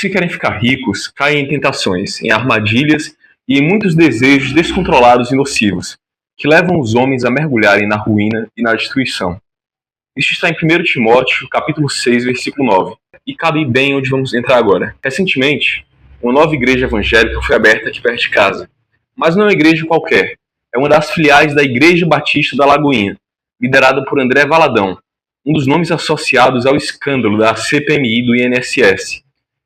Os que querem ficar ricos caem em tentações, em armadilhas e em muitos desejos descontrolados e nocivos, que levam os homens a mergulharem na ruína e na destruição. Isso está em 1 Timóteo, capítulo 6, versículo 9, e cabe bem onde vamos entrar agora. Recentemente, uma nova igreja evangélica foi aberta aqui perto de casa, mas não é uma igreja qualquer, é uma das filiais da Igreja Batista da Lagoinha, liderada por André Valadão, um dos nomes associados ao escândalo da CPMI do INSS,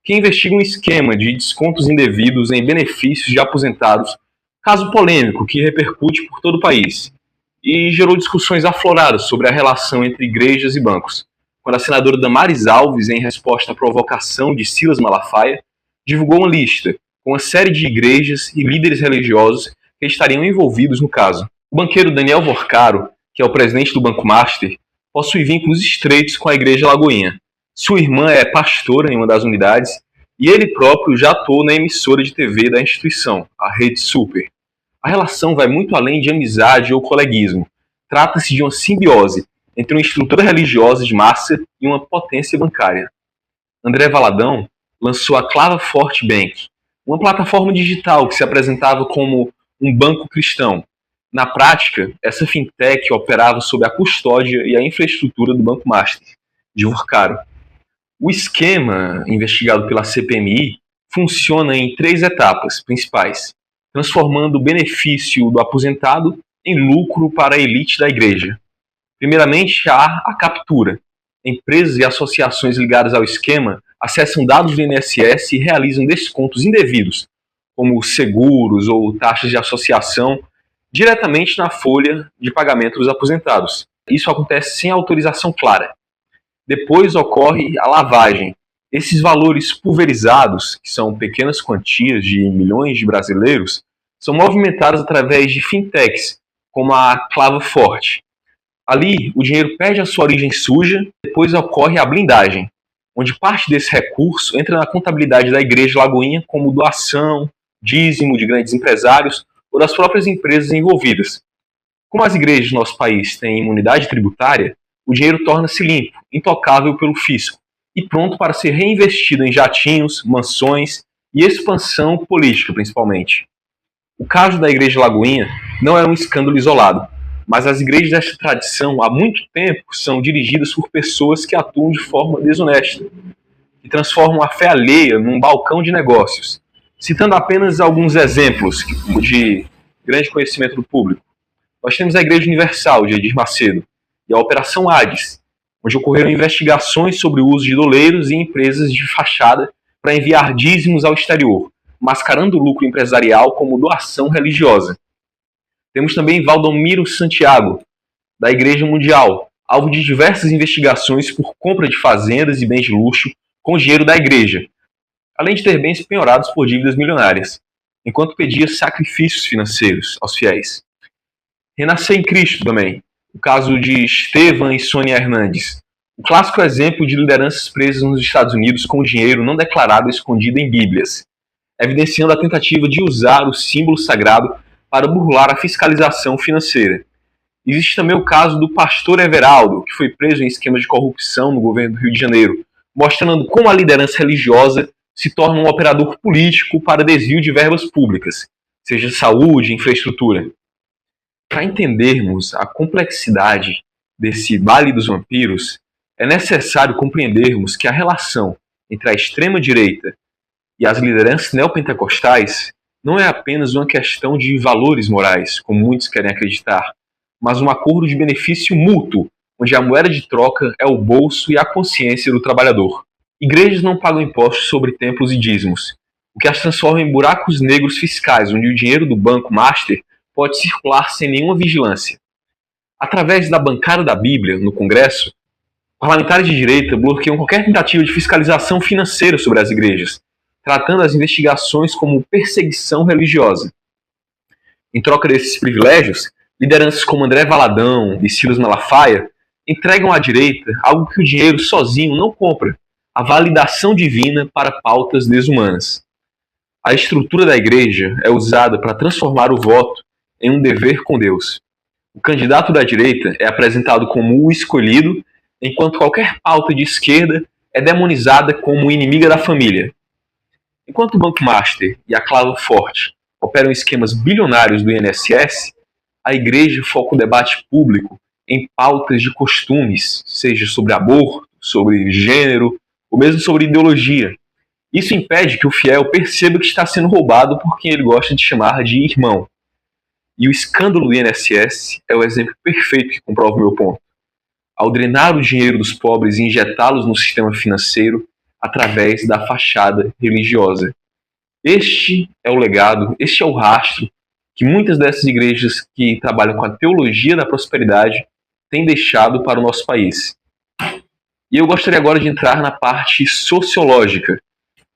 que investiga um esquema de descontos indevidos em benefícios de aposentados, caso polêmico que repercute por todo o país, e gerou discussões afloradas sobre a relação entre igrejas e bancos, quando a senadora Damares Alves, em resposta à provocação de Silas Malafaia, divulgou uma lista com uma série de igrejas e líderes religiosos que estariam envolvidos no caso. O banqueiro Daniel Vorcaro, que é o presidente do Banco Master, possui vínculos estreitos com a Igreja Lagoinha. Sua irmã é pastora em uma das unidades e ele próprio já atuou na emissora de TV da instituição, a Rede Super. A relação vai muito além de amizade ou coleguismo. Trata-se de uma simbiose entre uma estrutura religiosa de massa e uma potência bancária. André Valadão lançou a Clava Forte Bank, uma plataforma digital que se apresentava como um banco cristão. Na prática, essa fintech operava sob a custódia e a infraestrutura do Banco Master, de Vorcaro. O esquema investigado pela CPMI funciona em 3 etapas principais, transformando o benefício do aposentado em lucro para a elite da igreja. Primeiramente, há a captura. Empresas e associações ligadas ao esquema acessam dados do INSS e realizam descontos indevidos, como seguros ou taxas de associação, diretamente na folha de pagamento dos aposentados. Isso acontece sem autorização clara. Depois ocorre a lavagem. Esses valores pulverizados, que são pequenas quantias de milhões de brasileiros, são movimentados através de fintechs, como a Clava Forte. Ali, o dinheiro perde a sua origem suja, depois ocorre a blindagem, onde parte desse recurso entra na contabilidade da Igreja Lagoinha como doação, dízimo de grandes empresários ou das próprias empresas envolvidas. Como as igrejas do nosso país têm imunidade tributária, o dinheiro torna-se limpo, intocável pelo fisco, e pronto para ser reinvestido em jatinhos, mansões e expansão política, principalmente. O caso da Igreja Lagoinha não é um escândalo isolado, mas as igrejas desta tradição há muito tempo são dirigidas por pessoas que atuam de forma desonesta e transformam a fé alheia num balcão de negócios. Citando apenas alguns exemplos de grande conhecimento do público, nós temos a Igreja Universal, de Edir Macedo, e a Operação Hades, onde ocorreram investigações sobre o uso de doleiros e empresas de fachada para enviar dízimos ao exterior, mascarando o lucro empresarial como doação religiosa. Temos também Valdomiro Santiago, da Igreja Mundial, alvo de diversas investigações por compra de fazendas e bens de luxo com dinheiro da igreja, além de ter bens penhorados por dívidas milionárias, enquanto pedia sacrifícios financeiros aos fiéis. Renascer em Cristo também, o caso de Estevam e Sônia Hernandes, o clássico exemplo de lideranças presas nos Estados Unidos com dinheiro não declarado escondido em bíblias, evidenciando a tentativa de usar o símbolo sagrado para burlar a fiscalização financeira. Existe também o caso do pastor Everaldo, que foi preso em esquemas de corrupção no governo do Rio de Janeiro, mostrando como a liderança religiosa se torna um operador político para desvio de verbas públicas, seja saúde, infraestrutura. Para entendermos a complexidade desse Vale dos Vampiros, é necessário compreendermos que a relação entre a extrema-direita e as lideranças neopentecostais não é apenas uma questão de valores morais, como muitos querem acreditar, mas um acordo de benefício mútuo, onde a moeda de troca é o bolso e a consciência do trabalhador. Igrejas não pagam impostos sobre templos e dízimos, o que as transforma em buracos negros fiscais, onde o dinheiro do Banco Master pode circular sem nenhuma vigilância. Através da bancada da Bíblia, no Congresso, parlamentares de direita bloqueiam qualquer tentativa de fiscalização financeira sobre as igrejas, tratando as investigações como perseguição religiosa. Em troca desses privilégios, lideranças como André Valadão e Silas Malafaia entregam à direita algo que o dinheiro sozinho não compra, a validação divina para pautas desumanas. A estrutura da igreja é usada para transformar o voto em um dever com Deus. O candidato da direita é apresentado como o escolhido, enquanto qualquer pauta de esquerda é demonizada como inimiga da família. Enquanto o Banco Master e a Claro Forte operam esquemas bilionários do INSS, a igreja foca o debate público em pautas de costumes, seja sobre aborto, sobre gênero, ou mesmo sobre ideologia. Isso impede que o fiel perceba que está sendo roubado por quem ele gosta de chamar de irmão. E o escândalo do INSS é o exemplo perfeito que comprova o meu ponto. Ao drenar o dinheiro dos pobres e injetá-los no sistema financeiro através da fachada religiosa. Este é o legado, este é o rastro que muitas dessas igrejas que trabalham com a teologia da prosperidade têm deixado para o nosso país. E eu gostaria agora de entrar na parte sociológica.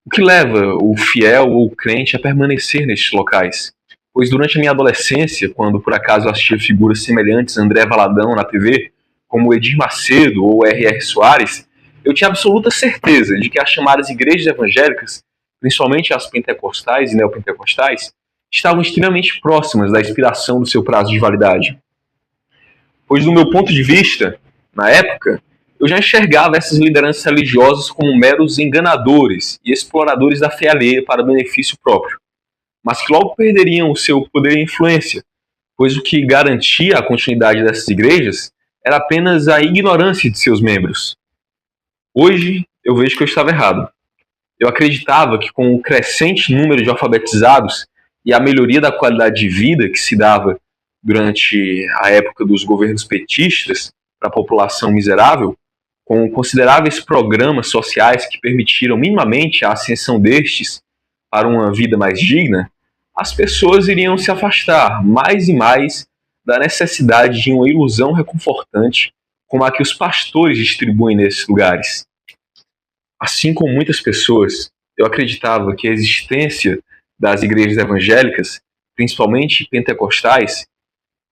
O que leva o fiel ou o crente a permanecer nestes locais? Pois durante a minha adolescência, quando por acaso eu assistia figuras semelhantes a André Valadão na TV, como Edir Macedo ou R.R. Soares, eu tinha absoluta certeza de que as chamadas igrejas evangélicas, principalmente as pentecostais e neopentecostais, estavam extremamente próximas da expiração do seu prazo de validade. Pois, do meu ponto de vista, na época, eu já enxergava essas lideranças religiosas como meros enganadores e exploradores da fé alheia para benefício próprio, mas que logo perderiam o seu poder e influência, pois o que garantia a continuidade dessas igrejas era apenas a ignorância de seus membros. Hoje, eu vejo que eu estava errado. Eu acreditava que com o crescente número de alfabetizados e a melhoria da qualidade de vida que se dava durante a época dos governos petistas para a população miserável, com consideráveis programas sociais que permitiram minimamente a ascensão destes para uma vida mais digna, as pessoas iriam se afastar mais e mais da necessidade de uma ilusão reconfortante como a que os pastores distribuem nesses lugares. Assim como muitas pessoas, eu acreditava que a existência das igrejas evangélicas, principalmente pentecostais,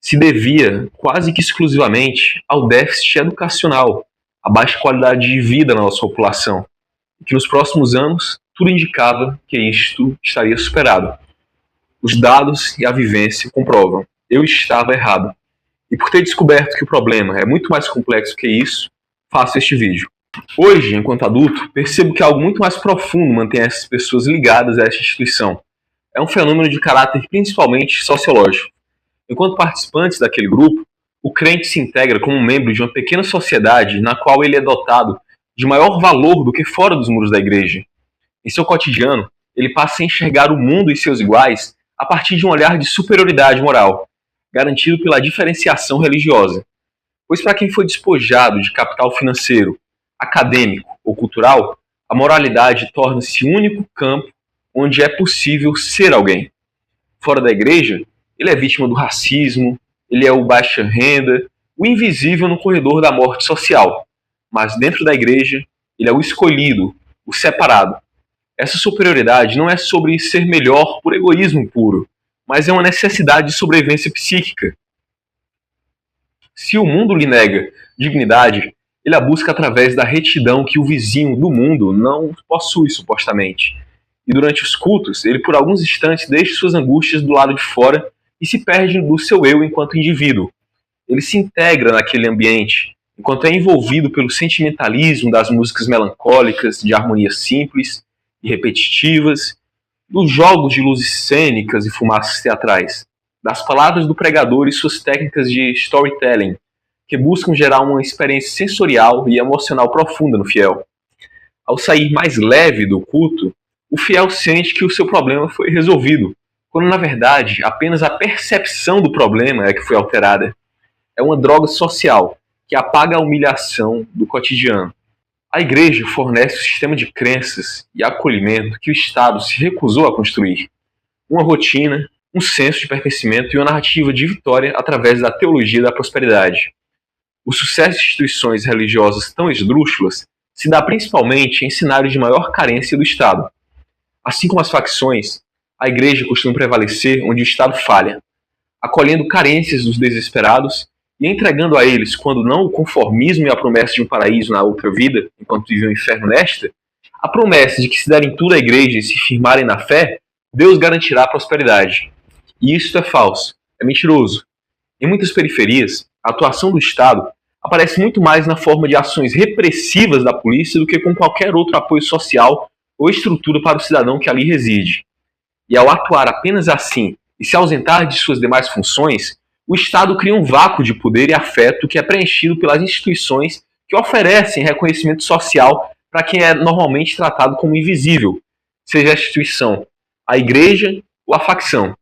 se devia quase que exclusivamente ao déficit educacional, à baixa qualidade de vida na nossa população, e que nos próximos anos tudo indicava que isto estaria superado. Os dados e a vivência comprovam. Eu estava errado. E por ter descoberto que o problema é muito mais complexo que isso, faço este vídeo. Hoje, enquanto adulto, percebo que algo muito mais profundo mantém essas pessoas ligadas a esta instituição. É um fenômeno de caráter principalmente sociológico. Enquanto participantes daquele grupo, o crente se integra como um membro de uma pequena sociedade na qual ele é dotado de maior valor do que fora dos muros da igreja. Em seu cotidiano, ele passa a enxergar o mundo e seus iguais a partir de um olhar de superioridade moral, garantido pela diferenciação religiosa. Pois para quem foi despojado de capital financeiro, acadêmico ou cultural, a moralidade torna-se o único campo onde é possível ser alguém. Fora da igreja, ele é vítima do racismo, ele é o baixa renda, o invisível no corredor da morte social. Mas dentro da igreja, ele é o escolhido, o separado. Essa superioridade não é sobre ser melhor por egoísmo puro, mas é uma necessidade de sobrevivência psíquica. Se o mundo lhe nega dignidade, ele a busca através da retidão que o vizinho do mundo não possui, supostamente. E durante os cultos, ele por alguns instantes deixa suas angústias do lado de fora e se perde do seu eu enquanto indivíduo. Ele se integra naquele ambiente, enquanto é envolvido pelo sentimentalismo das músicas melancólicas, de harmonias simples e repetitivas, dos jogos de luzes cênicas e fumaças teatrais, das palavras do pregador e suas técnicas de storytelling, que buscam gerar uma experiência sensorial e emocional profunda no fiel. Ao sair mais leve do culto, o fiel sente que o seu problema foi resolvido, quando na verdade apenas a percepção do problema é que foi alterada. É uma droga social que apaga a humilhação do cotidiano. A igreja fornece um sistema de crenças e acolhimento que o Estado se recusou a construir. Uma rotina, um senso de pertencimento e uma narrativa de vitória através da teologia da prosperidade. O sucesso de instituições religiosas tão esdrúxulas se dá principalmente em cenários de maior carência do Estado. Assim como as facções, a igreja costuma prevalecer onde o Estado falha, acolhendo carências dos desesperados e entregando a eles, quando não o conformismo e a promessa de um paraíso na outra vida, enquanto vivem o inferno nesta, a promessa de que se derem tudo à igreja e se firmarem na fé, Deus garantirá a prosperidade. E isso é falso, é mentiroso. Em muitas periferias, a atuação do Estado aparece muito mais na forma de ações repressivas da polícia do que com qualquer outro apoio social ou estrutura para o cidadão que ali reside. E ao atuar apenas assim e se ausentar de suas demais funções, o Estado cria um vácuo de poder e afeto que é preenchido pelas instituições que oferecem reconhecimento social para quem é normalmente tratado como invisível, seja a instituição, a igreja ou a facção.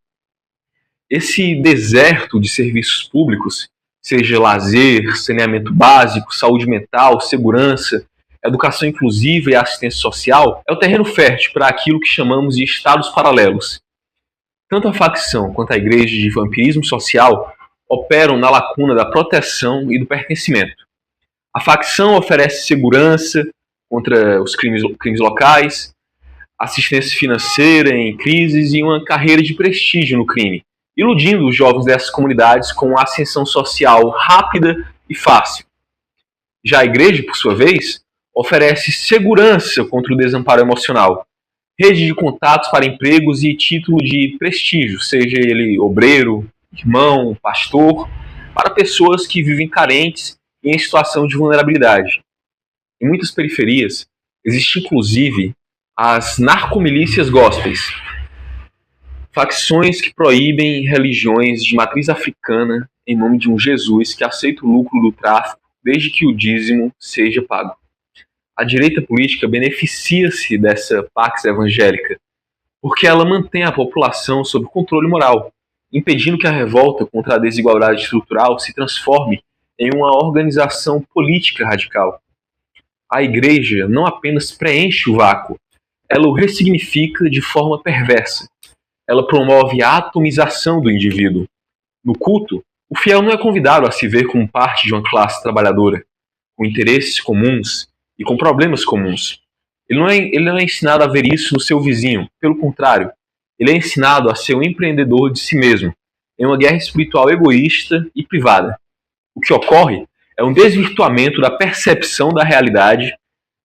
Esse deserto de serviços públicos, seja lazer, saneamento básico, saúde mental, segurança, educação inclusiva e assistência social, é o terreno fértil para aquilo que chamamos de estados paralelos. Tanto a facção quanto a igreja de vampirismo social operam na lacuna da proteção e do pertencimento. A facção oferece segurança contra os crimes locais, assistência financeira em crises e uma carreira de prestígio no crime, iludindo os jovens dessas comunidades com uma ascensão social rápida e fácil. Já a igreja, por sua vez, oferece segurança contra o desamparo emocional, rede de contatos para empregos e título de prestígio, seja ele obreiro, irmão, pastor, para pessoas que vivem carentes e em situação de vulnerabilidade. Em muitas periferias, existe inclusive as narcomilícias gospels, facções que proíbem religiões de matriz africana em nome de um Jesus que aceita o lucro do tráfico desde que o dízimo seja pago. A direita política beneficia-se dessa pax evangélica porque ela mantém a população sob controle moral, impedindo que a revolta contra a desigualdade estrutural se transforme em uma organização política radical. A igreja não apenas preenche o vácuo, ela o ressignifica de forma perversa. Ela promove a atomização do indivíduo. No culto, o fiel não é convidado a se ver como parte de uma classe trabalhadora, com interesses comuns e com problemas comuns. Ele não é ensinado a ver isso no seu vizinho. Pelo contrário, ele é ensinado a ser um empreendedor de si mesmo, em uma guerra espiritual egoísta e privada. O que ocorre é um desvirtuamento da percepção da realidade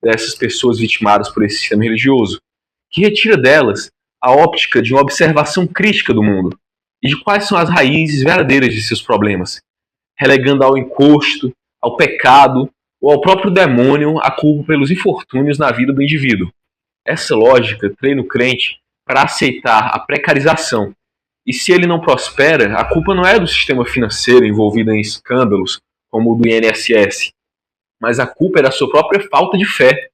dessas pessoas vitimadas por esse sistema religioso, que retira delas a óptica de uma observação crítica do mundo e de quais são as raízes verdadeiras de seus problemas, relegando ao encosto, ao pecado ou ao próprio demônio a culpa pelos infortúnios na vida do indivíduo. Essa lógica treina o crente para aceitar a precarização, e se ele não prospera, a culpa não é do sistema financeiro envolvido em escândalos como o do INSS, mas a culpa é da sua própria falta de fé.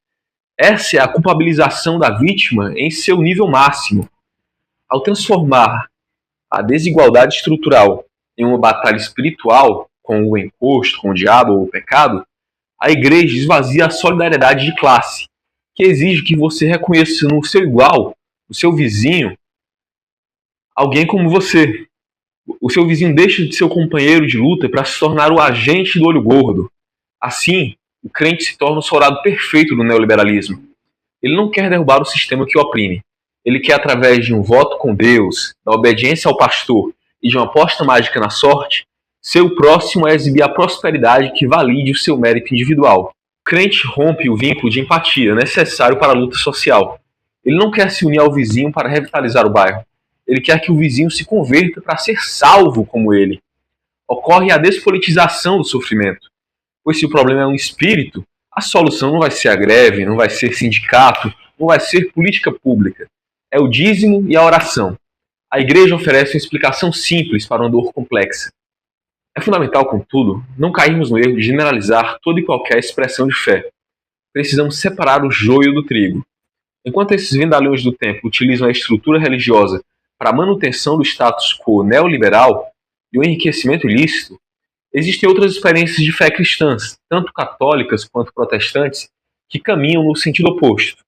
Essa é a culpabilização da vítima em seu nível máximo. Ao transformar a desigualdade estrutural em uma batalha espiritual, com o encosto, com o diabo ou o pecado, a igreja esvazia a solidariedade de classe, que exige que você reconheça no seu igual, no seu vizinho, alguém como você. O seu vizinho deixa de ser o companheiro de luta para se tornar o agente do olho gordo. Assim, o crente se torna o soldado perfeito do neoliberalismo. Ele não quer derrubar o sistema que o oprime. Ele quer, através de um voto com Deus, da obediência ao pastor e de uma aposta mágica na sorte, ser o próximo a exibir a prosperidade que valide o seu mérito individual. O crente rompe o vínculo de empatia necessário para a luta social. Ele não quer se unir ao vizinho para revitalizar o bairro. Ele quer que o vizinho se converta para ser salvo como ele. Ocorre a despolitização do sofrimento, pois se o problema é um espírito, a solução não vai ser a greve, não vai ser sindicato, não vai ser política pública. É o dízimo e a oração. A igreja oferece uma explicação simples para uma dor complexa. É fundamental, contudo, não cairmos no erro de generalizar toda e qualquer expressão de fé. Precisamos separar o joio do trigo. Enquanto esses vendalhões do templo utilizam a estrutura religiosa para a manutenção do status quo neoliberal e o enriquecimento ilícito, existem outras experiências de fé cristãs, tanto católicas quanto protestantes, que caminham no sentido oposto.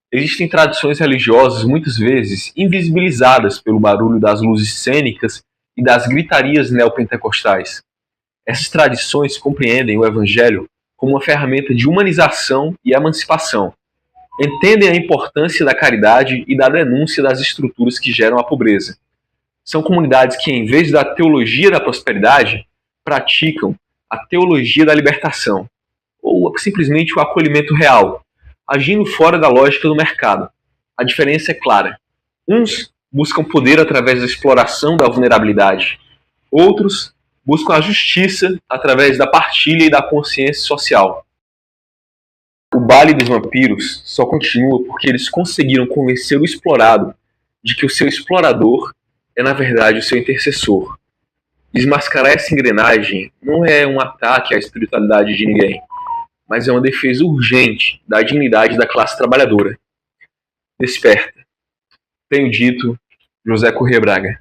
Existem tradições religiosas muitas vezes invisibilizadas pelo barulho das luzes cênicas e das gritarias neopentecostais. Essas tradições compreendem o Evangelho como uma ferramenta de humanização e emancipação. Entendem a importância da caridade e da denúncia das estruturas que geram a pobreza. São comunidades que, em vez da teologia da prosperidade, praticam a teologia da libertação, ou simplesmente o acolhimento real, agindo fora da lógica do mercado. A diferença é clara. Uns buscam poder através da exploração da vulnerabilidade. Outros buscam a justiça através da partilha e da consciência social. O baile dos vampiros só continua porque eles conseguiram convencer o explorado de que o seu explorador é na verdade o seu intercessor. Desmascarar essa engrenagem não é um ataque à espiritualidade de ninguém, mas é uma defesa urgente da dignidade da classe trabalhadora. Desperta. Tenho dito, José Corrêa Braga.